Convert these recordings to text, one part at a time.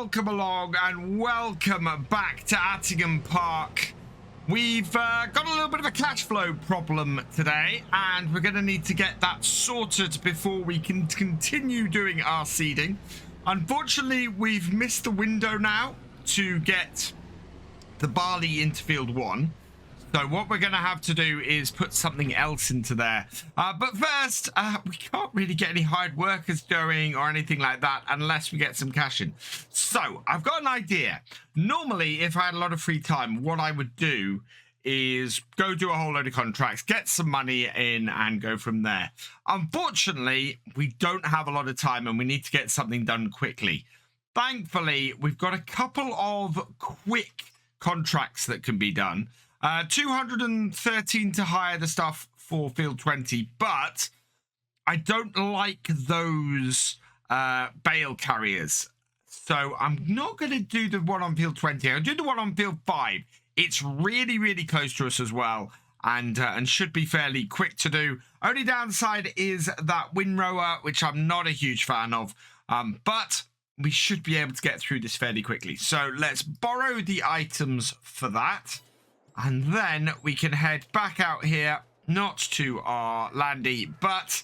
welcome along and welcome back to Attingham Park. We've got a little bit of a cash flow problem today, and we're going to need to get that sorted before we can continue doing our seeding. Unfortunately, we've missed the window now to get the barley into field 1. So what we're going to have to do is put something else into there. But first, we can't really get any hired workers going or anything like that unless we get some cash in. So I've got an idea. Normally, if I had a lot of free time, what I would do is go do a whole load of contracts, get some money in and go from there. Unfortunately, we don't have a lot of time and we need to get something done quickly. Thankfully, we've got a couple of quick contracts that can be done. 213 to hire the stuff for field 20, but I don't like those bale carriers. So I'm not going to do the one on field 20. I'll do the one on field 5. It's really, really close to us as well, and should be fairly quick to do. Only downside is that windrower, which I'm not a huge fan of, but we should be able to get through this fairly quickly. So let's borrow the items for that. And then we can head back out here, not to our landy, but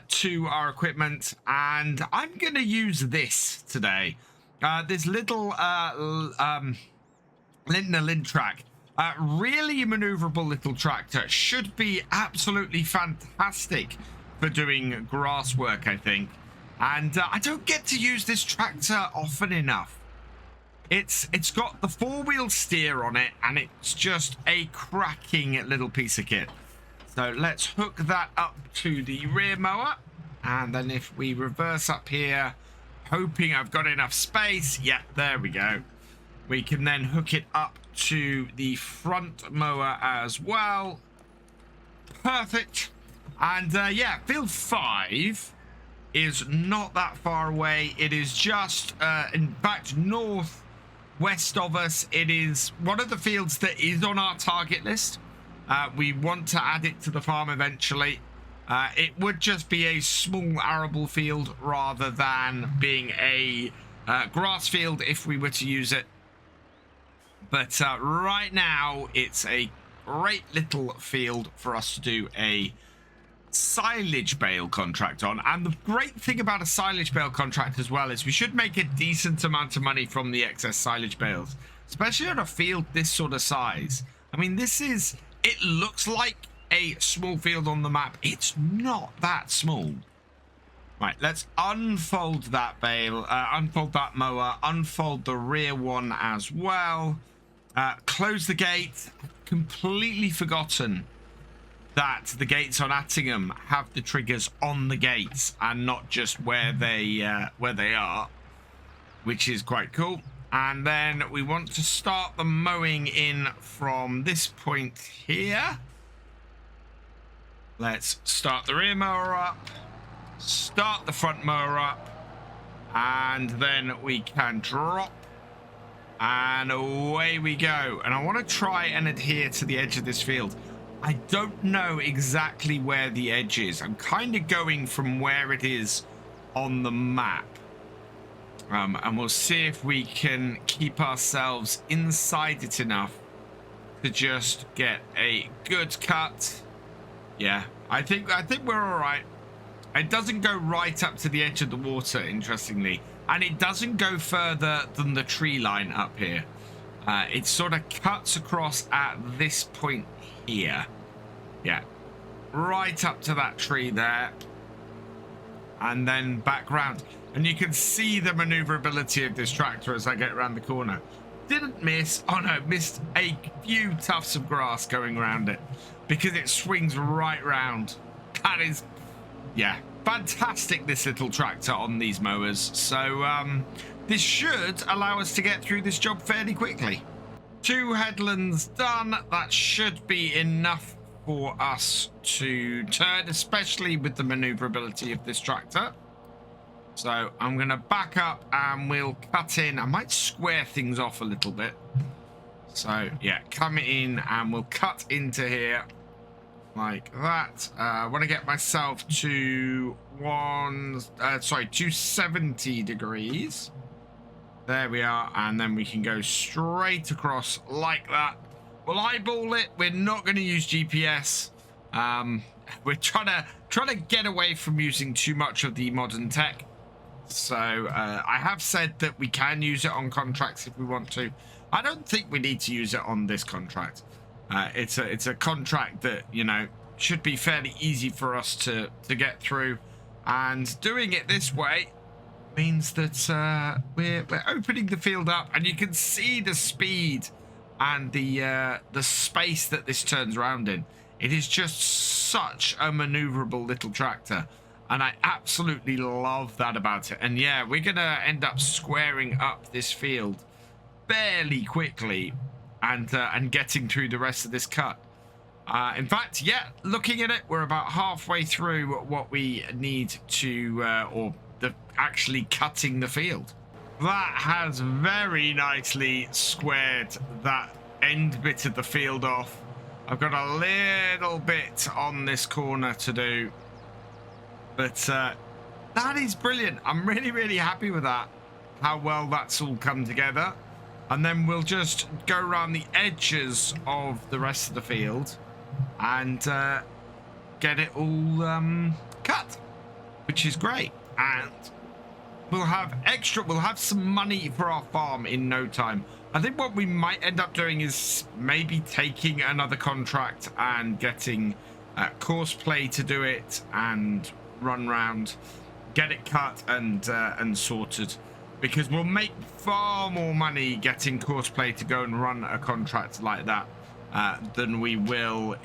to our equipment. And I'm going to use this today. This little Lintner track. Really maneuverable little tractor. Should be absolutely fantastic for doing grass work, I think. And I don't get to use this tractor often enough. It's got the 4-wheel steer on it, and it's just a cracking little piece of kit. So let's hook that up to the rear mower, and then if we reverse up here, hoping I've got enough space, yeah, there we go. We can then hook it up to the front mower as well. Perfect. And yeah, field 5 is not that far away. It is just in fact northwest of us. It is one of the fields that is on our target list. We want to add it to the farm eventually. It would just be a small arable field rather than being a grass field if we were to use it. But right now it's a great little field for us to do a silage bale contract on. And the great thing about a silage bale contract as well is we should make a decent amount of money from the excess silage bales, especially on a field this sort of size. I mean, it looks like a small field on the map. It's not that small. Right, let's unfold that bale, unfold that mower, unfold the rear one as well. Close the gate. Completely forgotten that the gates on Attingham have the triggers on the gates and not just where they are, which is quite cool. And then we want to start the mowing in from this point here. Let's start the rear mower up, start the front mower up, and then we can drop, and away we go. And I want to try and adhere to the edge of this field. I don't know exactly where the edge is. I'm kind of going from where it is on the map. And we'll see if we can keep ourselves inside it enough to just get a good cut. Yeah, I think we're all right. It doesn't go right up to the edge of the water, interestingly. And it doesn't go further than the tree line up here. It sort of cuts across at this point here. Yeah, right up to that tree there. And then back round. And you can see the maneuverability of this tractor as I get around the corner. Didn't miss. Oh no, missed a few tufts of grass going around it because it swings right round. That is, yeah, fantastic, this little tractor on these mowers. So this should allow us to get through this job fairly quickly. 2 headlands done. That should be enough for us to turn, especially with the maneuverability of this tractor. So I'm going to back up and we'll cut in. I might square things off a little bit. So yeah, come in and we'll cut into here like that. I want to get myself to 270 degrees. There we are, and then we can go straight across like that. We'll eyeball it. We're not going to use GPS. We're trying to get away from using too much of the modern tech. So I have said that we can use it on contracts if we want to. I don't think we need to use it on this contract. It's a contract that, you know, should be fairly easy for us to get through, and doing it this way means that we're opening the field up, and you can see the speed and the space that this turns around in. It is just such a maneuverable little tractor, and I absolutely love that about it. And yeah, we're gonna end up squaring up this field fairly quickly and getting through the rest of this cut. In fact, yeah, looking at it, we're about halfway through what we need to actually cutting the field. That has very nicely squared that end bit of the field off. I've got a little bit on this corner to do, but that is brilliant. I'm really, really happy with that, how well that's all come together. And then we'll just go around the edges of the rest of the field and get it all cut, which is great. And we'll have some money for our farm in no time. I think what we might end up doing is maybe taking another contract and getting Courseplay to do it and run round, get it cut and sorted, because we'll make far more money getting Courseplay to go and run a contract like that than we will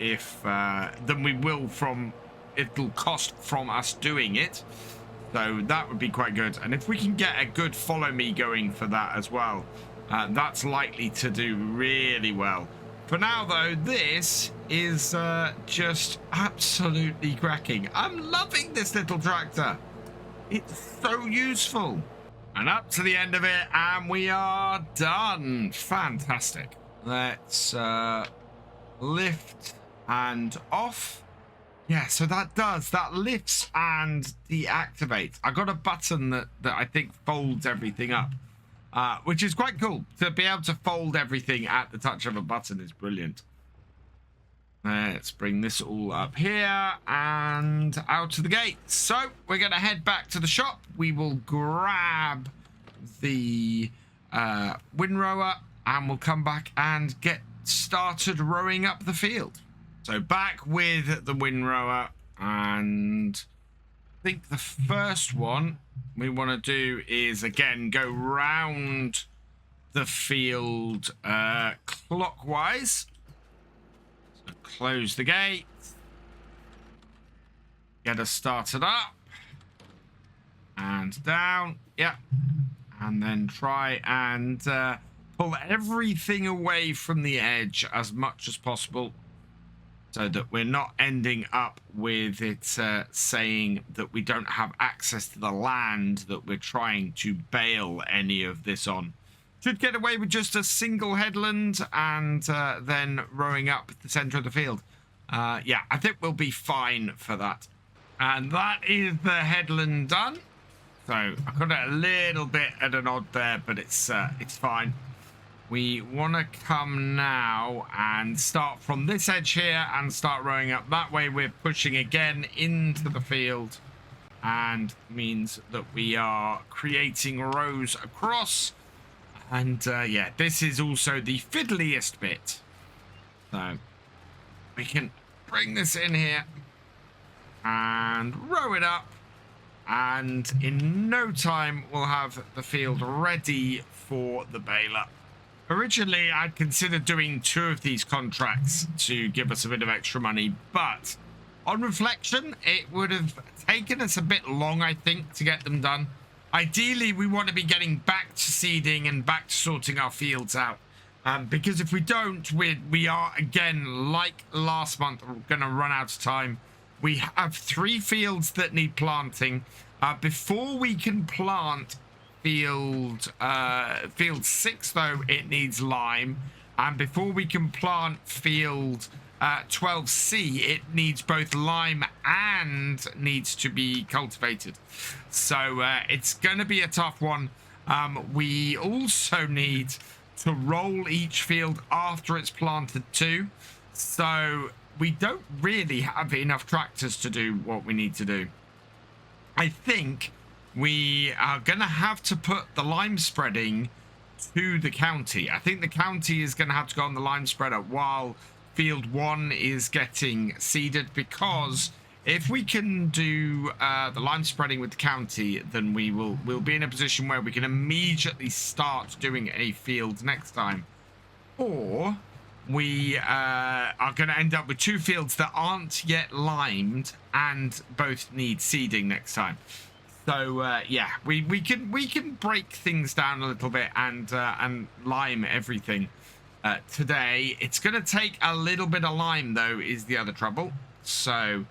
from it'll cost from us doing it. So that would be quite good. And if we can get a good follow me going for that as well, that's likely to do really well. For now, though, this is just absolutely cracking. I'm loving this little tractor. It's so useful. And up to the end of it, and we are done. Fantastic. Let's lift and off. Yeah, so that lifts and deactivates. I got a button that I think folds everything up, which is quite cool. To be able to fold everything at the touch of a button is brilliant. Let's bring this all up here and out to the gate. So we're going to head back to the shop. We will grab the windrower and we'll come back and get started rowing up the field. So back with the windrower, and I think the first one we want to do is, again, go round the field clockwise. So close the gate, get us started up and down, yeah, and then try and pull everything away from the edge as much as possible, so that we're not ending up with it saying that we don't have access to the land that we're trying to bale any of this on. Should get away with just a single headland and then rowing up the center of the field. Yeah, I think we'll be fine for that. And that is the headland done. So I got it a little bit at an odd there, but it's fine. We want to come now and start from this edge here and start rowing up. That way we're pushing again into the field, and means that we are creating rows across. And yeah, this is also the fiddliest bit. So we can bring this in here and row it up, and in no time we'll have the field ready for the baler. Originally, I'd considered doing 2 of these contracts to give us a bit of extra money, but on reflection, it would have taken us a bit long, I think, to get them done. Ideally, we want to be getting back to seeding and back to sorting our fields out, because if we don't, we are, again, like last month, going to run out of time. We have 3 fields that need planting. Before we can plant field 6, though, it needs lime, and before we can plant field 12C, it needs both lime and needs to be cultivated. So it's going to be a tough one. We also need to roll each field after it's planted too. So we don't really have enough tractors to do what we need to do. I think we are going to have to put the lime spreading to the county. I think the county is going to have to go on the lime spreader while field 1 is getting seeded, because if we can do the lime spreading with the county, then we'll be in a position where we can immediately start doing a field next time. Or we are going to end up with 2 fields that aren't yet limed and both need seeding next time. So yeah, we can break things down a little bit and lime everything today. It's going to take a little bit of lime though, is the other trouble. So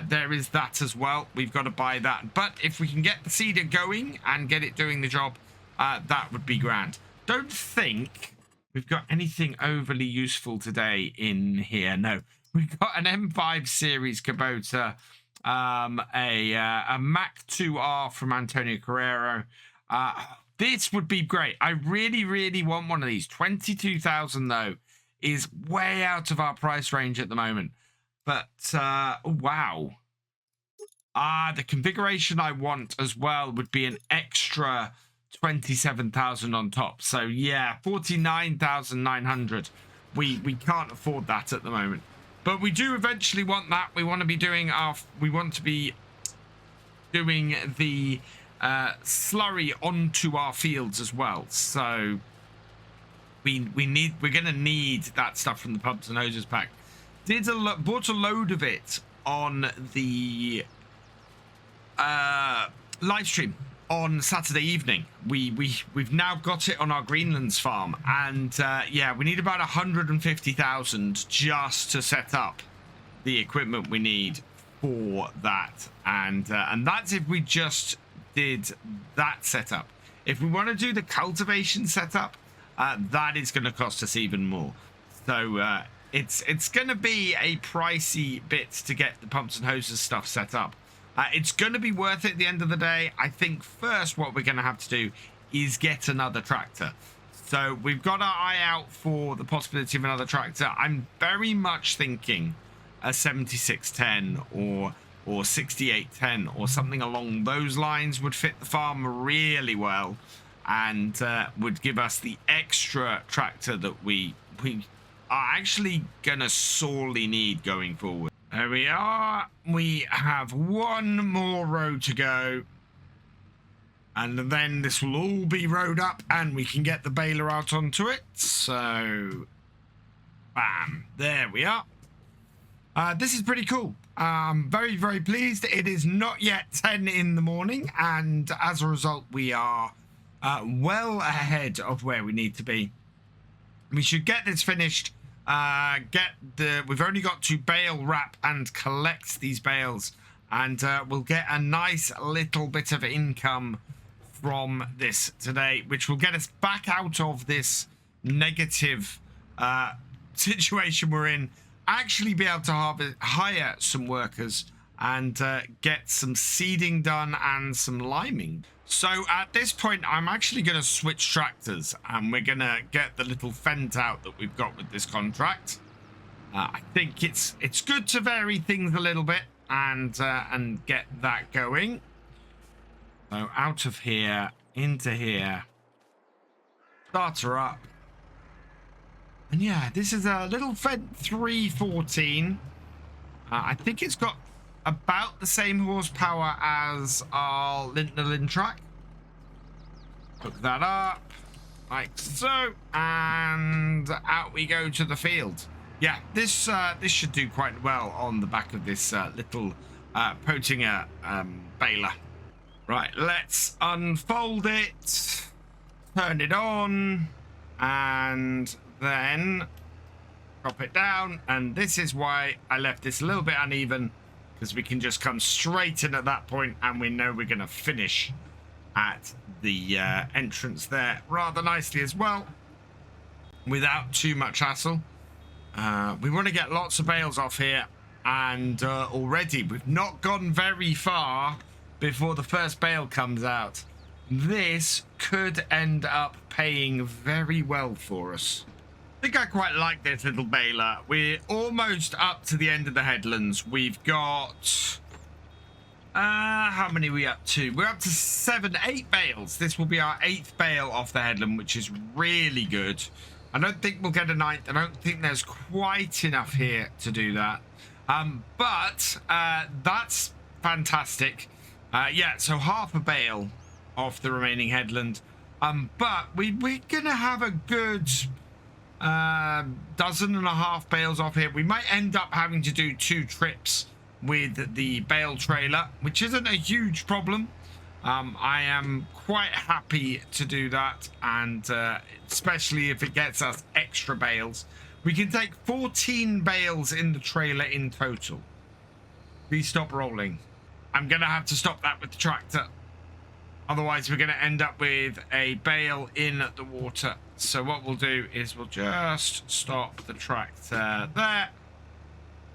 there is that as well. We've got to buy that. But if we can get the seeder going and get it doing the job, that would be grand. Don't think we've got anything overly useful today in here. No, we've got an M5 series Kubota, a Mac 2R from Antonio Carrero. This would be great. I really want one of these. 22,000 though is way out of our price range at the moment. But wow. The configuration I want as well would be an extra 27,000 on top. So yeah, 49,900. We can't afford that at the moment. But we do eventually want that. We want to be doing the slurry onto our fields as well. So we're gonna need that stuff from the pumps and hoses pack. Bought a load of it on the live stream on Saturday evening. We've now got it on our Greenlands farm, and yeah, we need about 150,000 just to set up the equipment we need for that, and that's if we just did that setup. If we want to do the cultivation setup, that is going to cost us even more. So it's going to be a pricey bit to get the pumps and hoses stuff set up. It's going to be worth it at the end of the day. I think first what we're going to have to do is get another tractor. So we've got our eye out for the possibility of another tractor. I'm very much thinking a 7610 or 6810 or something along those lines would fit the farm really well, and would give us the extra tractor that we are actually going to sorely need going forward. There we are. We have one more row to go, and then this will all be rowed up and we can get the baler out onto it. So bam, there we are. This is pretty cool. Very pleased. It is not yet 10 in the morning, and as a result we are well ahead of where we need to be. We should get this finished. We've only got to bale, wrap and collect these bales, and we'll get a nice little bit of income from this today, which will get us back out of this negative situation we're in, actually be able to hire some workers and get some seeding done and some liming. So at this point, I'm actually going to switch tractors, and we're going to get the little Fent out that we've got with this contract. I think it's good to vary things a little bit and get that going. So out of here, into here, start her up. And yeah, this is a little Fent 314. I think it's got about the same horsepower as our Lintner Lintrack. Hook that up like so, and out we go to the field. Yeah, this should do quite well on the back of this little Pottinger baler. Right, let's unfold it, turn it on, and then drop it down. And this is why I left this a little bit uneven, because we can just come straight in at that point, and we know we're going to finish at the entrance there rather nicely as well, without too much hassle. We want to get lots of bales off here, and already we've not gone very far before the first bale comes out. this could end up paying very well for us. I think I quite like this little baler. We're almost up to the end of the headlands. We've got... how many are we up to? We're up to 8 bales. This will be our 8th bale off the headland, which is really good. I don't think we'll get a 9th. I don't think there's quite enough here to do that. But that's fantastic. Yeah, so half a bale off the remaining headland. But we're going to have a good... 12.5 bales off here. We might end up having to do 2 trips with the bale trailer, which isn't a huge problem. I am quite happy to do that, and especially if it gets us extra bales. We can take 14 bales in the trailer in total. Please stop rolling. I'm gonna have to stop that with the tractor, otherwise we're gonna end up with a bale in the water. So what we'll do is we'll just stop the tractor there,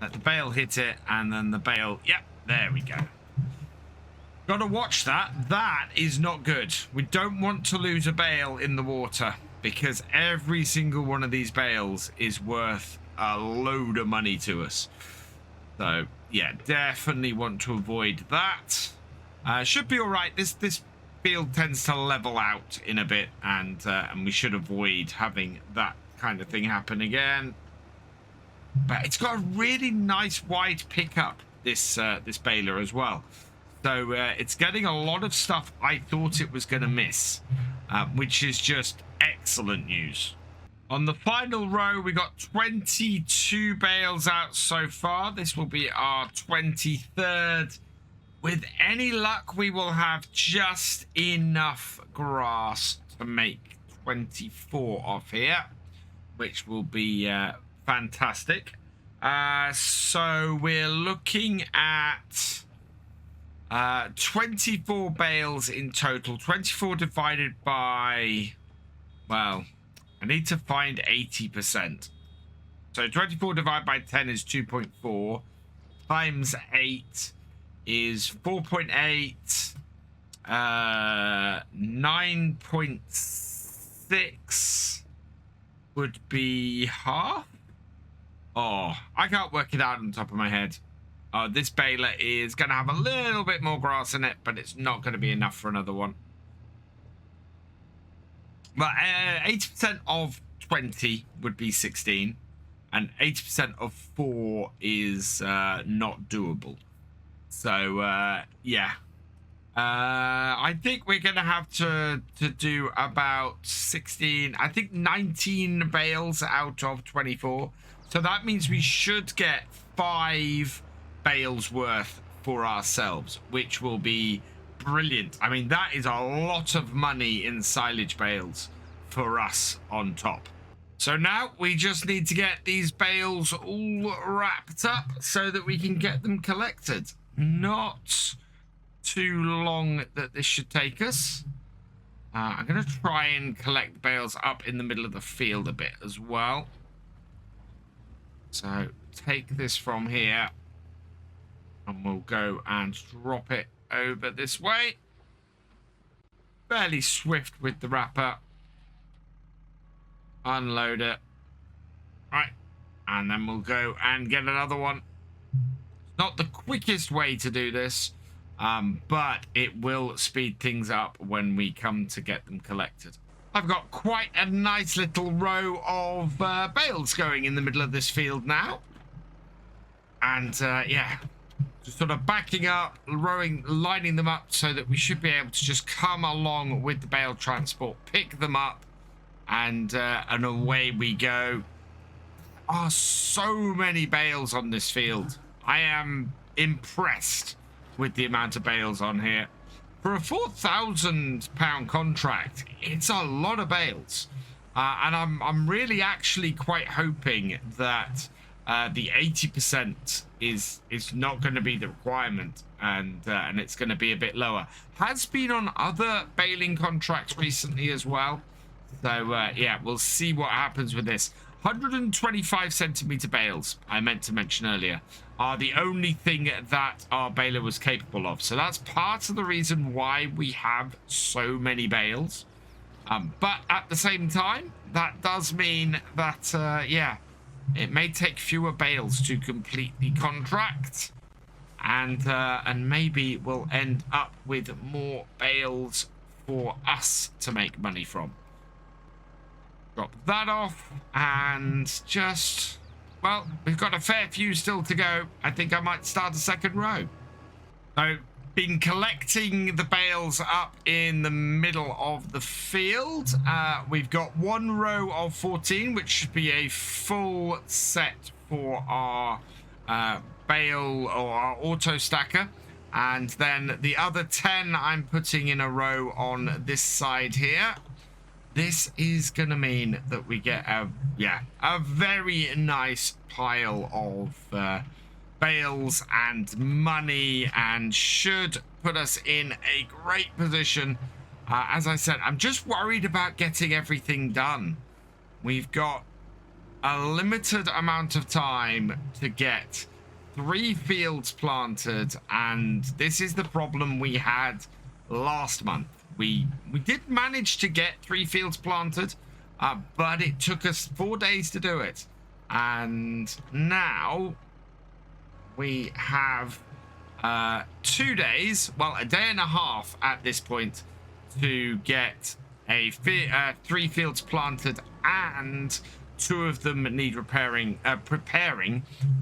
let the bale hit it, and then the bale, yep, there we go. Gotta watch that. That is not good. We don't want to lose a bale in the water, because every single one of these bales is worth a load of money to us. So yeah, definitely want to avoid that. Should be all right. This field tends to level out in a bit, and we should avoid having that kind of thing happen again. But it's got a really nice wide pickup, this baler as well. So it's getting a lot of stuff I thought it was going to miss, which is just excellent news. On the final row, we got 22 bales out so far. This will be our 23rd. With any luck, we will have just enough grass to make 24 off here, which will be fantastic. So we're looking at 24 bales in total. 24 divided by, well, I need to find 80%. So 24 divided by 10 is 2.4 times 8 is 4.8, 9.6 would be half. Oh, I can't work it out on top of my head. This baler is going to have a little bit more grass in it, but it's not going to be enough for another one. But 80% of 20 would be 16, and 80% of 4 is not doable. So, yeah. I think we're going to have to do about 16, I think 19 bales out of 24. So that means we should get 5 bales worth for ourselves, which will be brilliant. I mean, that is a lot of money in silage bales for us on top. So now we just need to get these bales all wrapped up so that we can get them collected. Not too long that this should take us. I'm going to try and collect bales up in the middle of the field a bit as well. So take this from here, and we'll go and drop it over this way. Fairly swift with the wrapper. Unload it. Right. And then we'll go and get another one. Not the quickest way to do this, but it will speed things up when we come to get them collected. I've got quite a nice little row of bales going in the middle of this field now. And yeah, just sort of backing up, lining them up so that we should be able to just come along with the bale transport, pick them up, and away we go. Oh, so many bales on this field. I am impressed with the amount of bales on here. For a £4,000 contract, it's a lot of bales. And I'm really actually quite hoping that the 80% is not going to be the requirement, and it's going to be a bit lower. Has been on other baling contracts recently as well. So, yeah, we'll see what happens with this. 125 centimeter bales, I meant to mention earlier, are the only thing that our baler was capable of. So that's part of the reason why we have so many bales. But at the same time, that does mean that, yeah, it may take fewer bales to complete the contract. And maybe we'll end up with more bales for us to make money from. Drop that off and just, well, we've got a fair few still to go. I think I might start a second row. So, been collecting the bales up in the middle of the field. We've got one row of 14, which should be a full set for our bale or our auto stacker, and then the other 10 I'm putting in a row on this side here. This is gonna mean that we get a very nice pile of bales and money, and should put us in a great position. As I said, I'm just worried about getting everything done. We've got a limited amount of time to get 3 fields planted, and this is the problem we had last month. We did manage to get 3 fields planted, but it took us 4 days to do it. And now we have 2 days, well, a day and a half at this point, to get 3 fields planted, and 2 of them need preparing.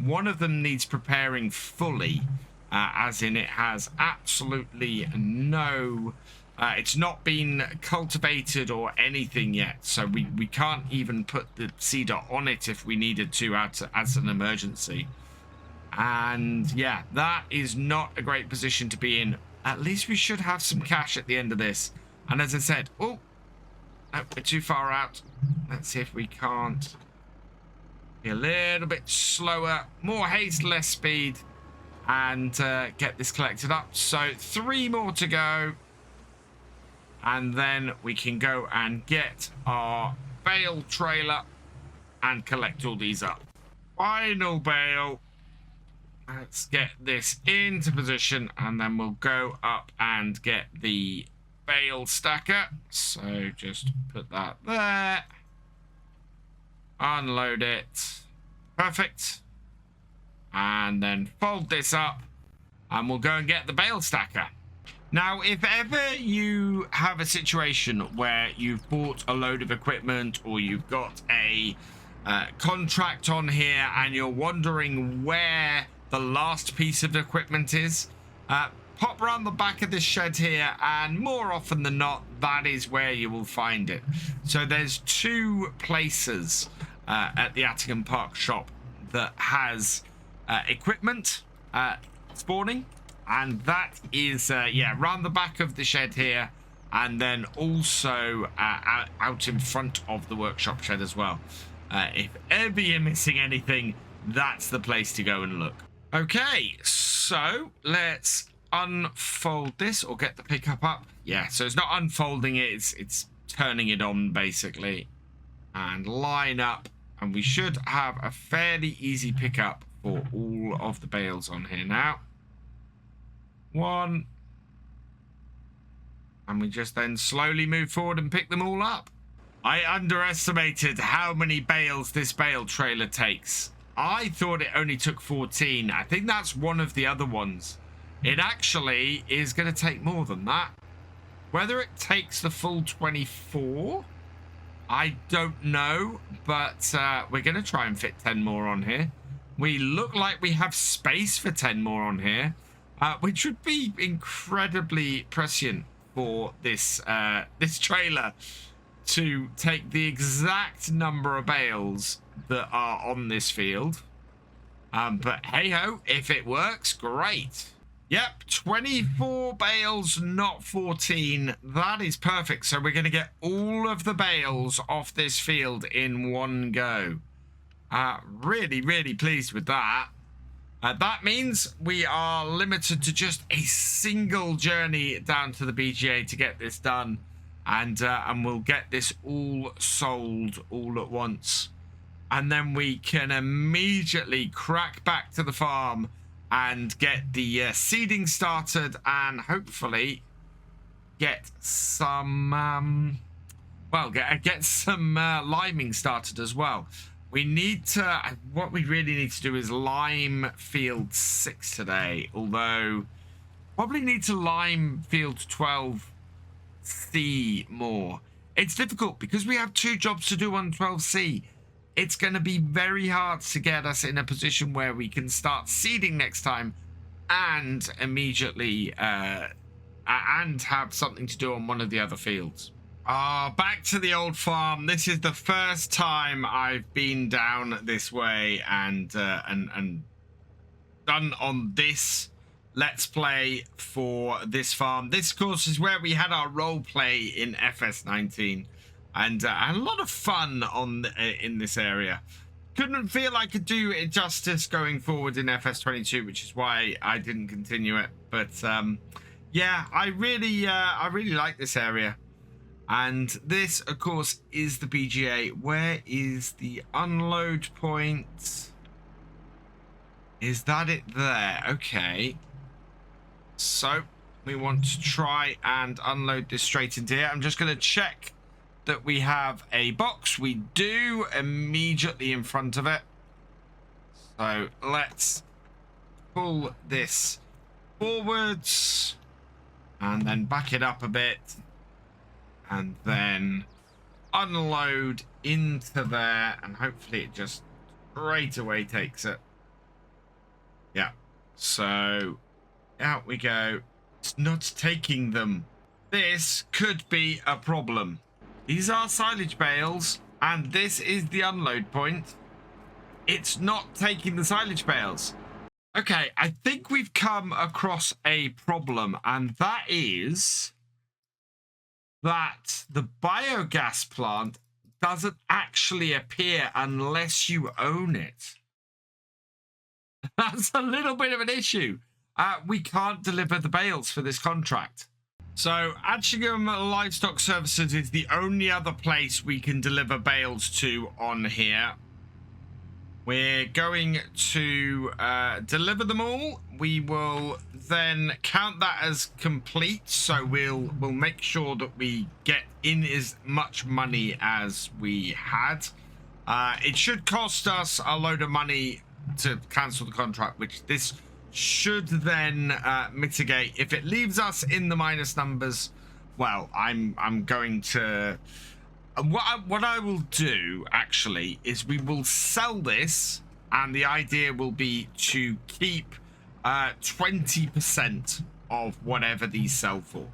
One of them needs preparing fully, as in it has absolutely no, it's not been cultivated or anything yet. So we can't even put the seeder on it if we needed to as an emergency. And yeah, that is not a great position to be in. At least we should have some cash at the end of this. And as I said, oh, no, we're too far out. Let's see if we can't be a little bit slower. More haste, less speed. And get this collected up. So 3 more to go. And then we can go and get our bale trailer and collect all these up. Final bale. Let's get this into position, and then we'll go up and get the bale stacker. So just put that there. Unload it. Perfect. And then fold this up, and we'll go and get the bale stacker. Now, if ever you have a situation where you've bought a load of equipment, or you've got a contract on here and you're wondering where the last piece of equipment is, pop around the back of this shed here, and more often than not, that is where you will find it. So there's 2 places at the Attingham Park shop that has equipment spawning, and that is around the back of the shed here, and then also out in front of the workshop shed as well. If ever you're missing anything, that's the place to go and look. Okay, so let's unfold this, or get the pickup up. Yeah, so it's not unfolding it, it's turning it on basically, and line up, and we should have a fairly easy pickup for all of the bales on here now. 1, and we just then slowly move forward and pick them all up. I underestimated how many bales this bale trailer takes. I thought it only took 14. I think that's one of the other ones. It actually is going to take more than that. Whether it takes the full 24, I don't know, but we're going to try and fit 10 more on here. We look like we have space for 10 more on here, which would be incredibly prescient for this this trailer to take the exact number of bales that are on this field. But hey ho, if it works, great. Yep, 24 bales, not 14. That is perfect. So we're going to get all of the bales off this field in one go. Really, really pleased with that. That means we are limited to just a single journey down to the BGA to get this done. And we'll get this all sold all at once. and then we can immediately crack back to the farm and get the seeding started, and hopefully get some get some liming started as well. We need to, what we really need to do is lime field 6 today, although probably need to lime field 12C more. It's difficult because we have 2 jobs to do on 12C. It's going to be very hard to get us in a position where we can start seeding next time and immediately and have something to do on one of the other fields. Back to the old farm. This is the first time I've been down this way and done on this Let's Play for this farm. This, of course, is where we had our role play in FS19, and had a lot of fun on in this area. Couldn't feel I could do it justice going forward in FS22, which is why I didn't continue it. But yeah, I really like this area. And this, of course, is the BGA. Where is the unload point? Is that it there? Okay. So we want to try and unload this straight into here. I'm just going to check that we have a box. We do, immediately in front of it. So let's pull this forwards and then back it up a bit. And then unload into there, and hopefully it just straight away takes it. Yeah, so out we go. It's not taking them. This could be a problem. These are silage bales, and this is the unload point. It's not taking the silage bales. Okay, I think we've come across a problem, and that is that the biogas plant doesn't actually appear unless you own it. That's a little bit of an issue. We can't deliver the bales for this contract. So Attingham Livestock Services is the only other place we can deliver bales to on here. We're going to deliver them all. We will then count that as complete. So we'll make sure that we get in as much money as we had. It should cost us a load of money to cancel the contract, which this should then mitigate. If it leaves us in the minus numbers, well, I'm going to... What I will do, actually, is we will sell this, and the idea will be to keep 20% of whatever these sell for.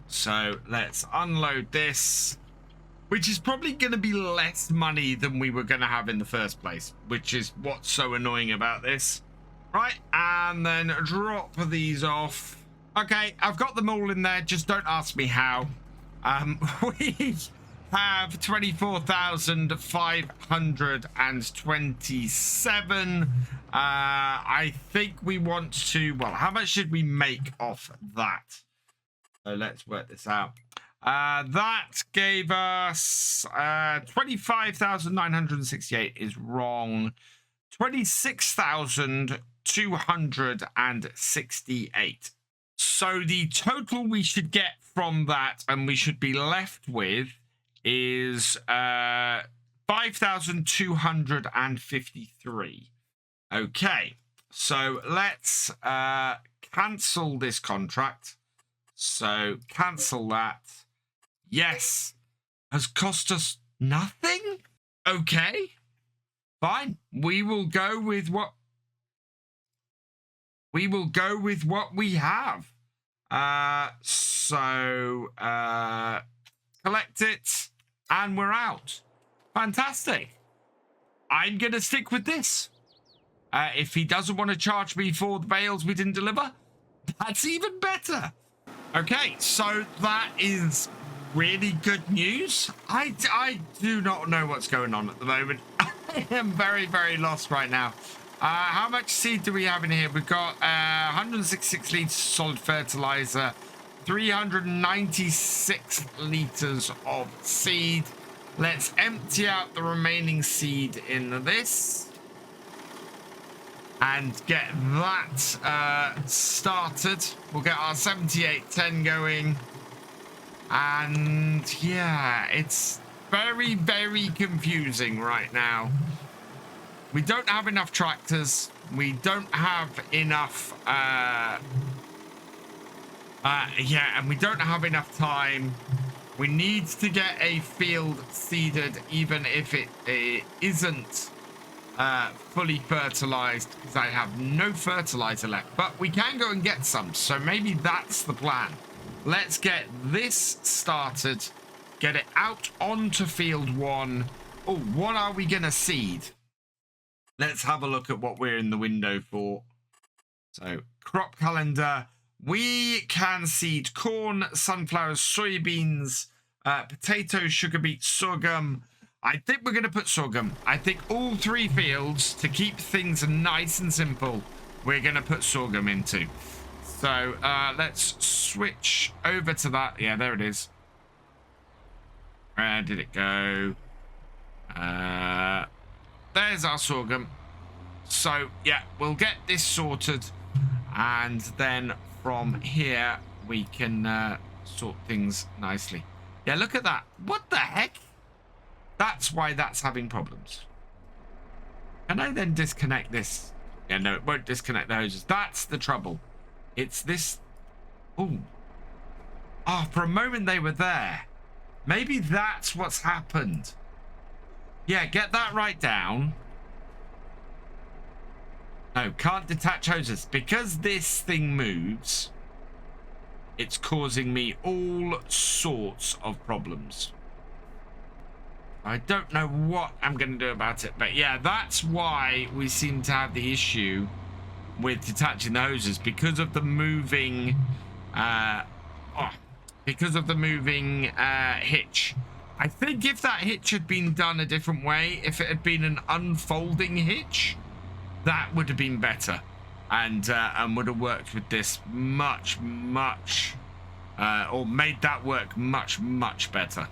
So let's unload this, which is probably going to be less money than we were going to have in the first place, which is what's so annoying about this. Right, and then drop these off. Okay, I've got them all in there. Just don't ask me how. We have 24,527. I think we want to, well, how much should we make off that? So let's work this out. That gave us 25,968 is wrong. 26,268. So the total we should get from that, and we should be left with, is 5,253. Okay, so let's cancel this contract. So cancel that. Yes, has cost us nothing. Okay, fine. We will go with what we have. Collect it, and we're out. Fantastic. I'm going to stick with this. If he doesn't want to charge me for the bales we didn't deliver, that's even better. Okay, so that is really good news. I do not know what's going on at the moment. I am very, very lost right now. How much seed do we have in here? We've got 166 litres solid fertilizer, 396 litres of seed, Let's empty out the remaining seed in this and get that started. We'll get our 7810 going. And yeah, it's very, very confusing right now. We don't have enough tractors. We don't have enough, and we don't have enough time. We need to get a field seeded, even if it isn't fully fertilized, because I have no fertilizer left. But we can go and get some, so maybe that's the plan. Let's get this started, get it out onto field 1. Oh, what are we going to seed? Let's have a look at what we're in the window for. So, crop calendar. We can seed corn, sunflowers, soybeans, potatoes, sugar beets, sorghum. I think we're going to put sorghum. I think all 3 fields, to keep things nice and simple, we're going to put sorghum into. So let's switch over to that. Yeah, there it is. Where did it go? There's our sorghum. So, yeah, we'll get this sorted. And then from here, we can sort things nicely. Yeah, look at that. What the heck? That's why that's having problems. Can I then disconnect this? Yeah, no, it won't disconnect the hoses. That's the trouble. It's this. Oh. Oh, for a moment they were there. Maybe that's what's happened. Yeah, get that right down. No, can't detach hoses. Because this thing moves, it's causing me all sorts of problems. I don't know what I'm going to do about it. But yeah, that's why we seem to have the issue with detaching the hoses, because of the moving hitch. I think if that hitch had been done a different way, if it had been an unfolding hitch, that would have been better, and would have worked with this much, or made that work much better.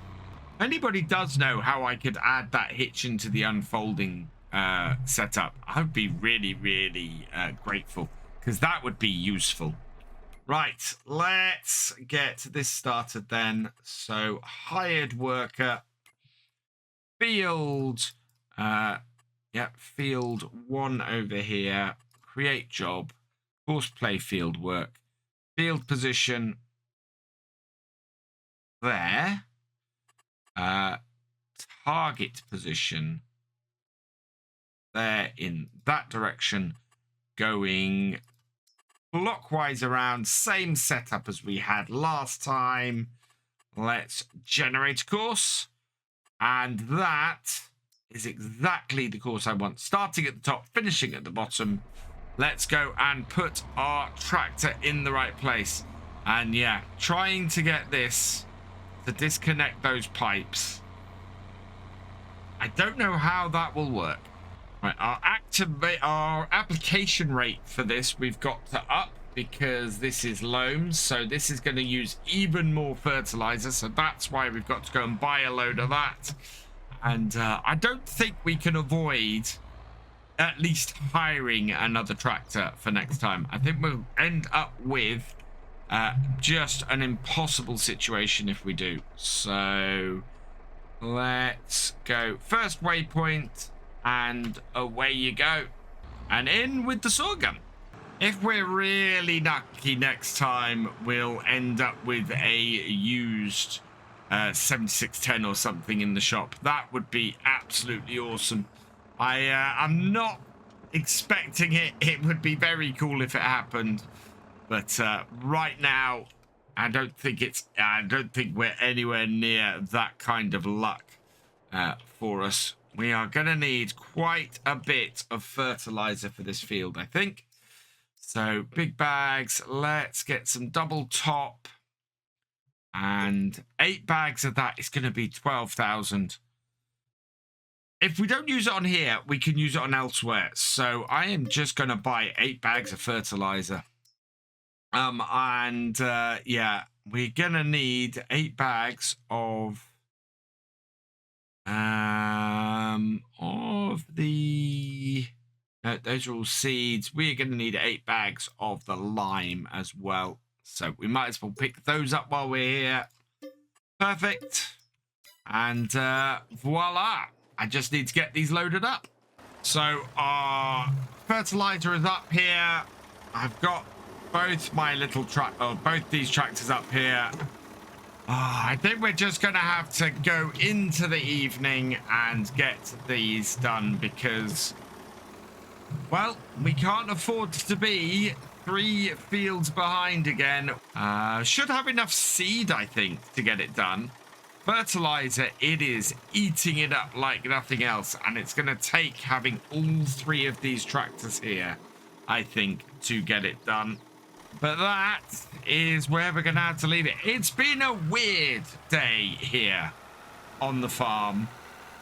Anybody does know how I could add that hitch into the unfolding setup, I would be really grateful, because that would be useful. Right, let's get this started then. So, hired worker, field, field 1 over here, create job, horseplay field work, field position there, target position there in that direction, going clockwise around, same setup as we had last time. Let's generate a course, and that is exactly the course I want, starting at the top, finishing at the bottom. Let's go and put our tractor in the right place, and yeah, trying to get this to disconnect those pipes. I don't know how that will work. Right, our application rate for this we've got to up, because this is loam, so this is going to use even more fertilizer, so that's why we've got to go and buy a load of that. And I don't think we can avoid at least hiring another tractor for next time. I think we'll end up with just an impossible situation if we do. So let's go first waypoint, and away you go, and in with the sorghum. If we're really lucky next time, we'll end up with a used 7610 or something in the shop. That would be absolutely awesome. I'm not expecting it. It would be very cool if it happened, but right now I don't think we're anywhere near that kind of luck for us. We are going to need quite a bit of fertilizer for this field, I think. So big bags, let's get some double top, and 8 bags of that is going to be 12,000. If we don't use it on here, we can use it on elsewhere. So I am just going to buy 8 bags of fertilizer. Yeah, we're going to need 8 bags of Of the... those are all seeds. We're going to need 8 bags of the lime as well. So we might as well pick those up while we're here. Perfect. And voila. I just need to get these loaded up. So our fertilizer is up here. I've got both my little both these tractors up here. I think we're just going to have to go into the evening and get these done because, well, we can't afford to be 3 fields behind again. Should have enough seed, I think, to get it done. Fertilizer, it is eating it up like nothing else, and it's going to take having all 3 of these tractors here, I think, to get it done. But that is where we're going to have to leave it. It's been a weird day here on the farm.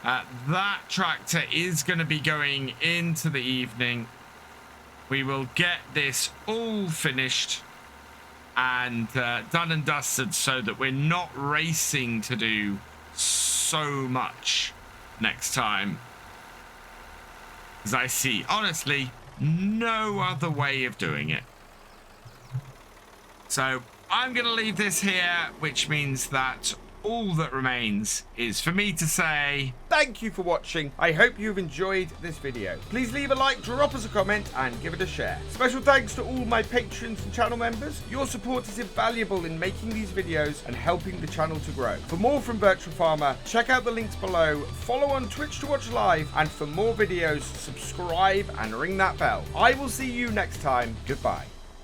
That tractor is going to be going into the evening. We will get this all finished and done and dusted so that we're not racing to do so much next time. Because I see, honestly, no other way of doing it. So I'm going to leave this here, which means that all that remains is for me to say thank you for watching. I hope you've enjoyed this video. Please leave a like, drop us a comment, and give it a share. Special thanks to all my patrons and channel members. Your support is invaluable in making these videos and helping the channel to grow. For more from Virtual Farmer, check out the links below, follow on Twitch to watch live, and for more videos, subscribe and ring that bell. I will see you next time. Goodbye.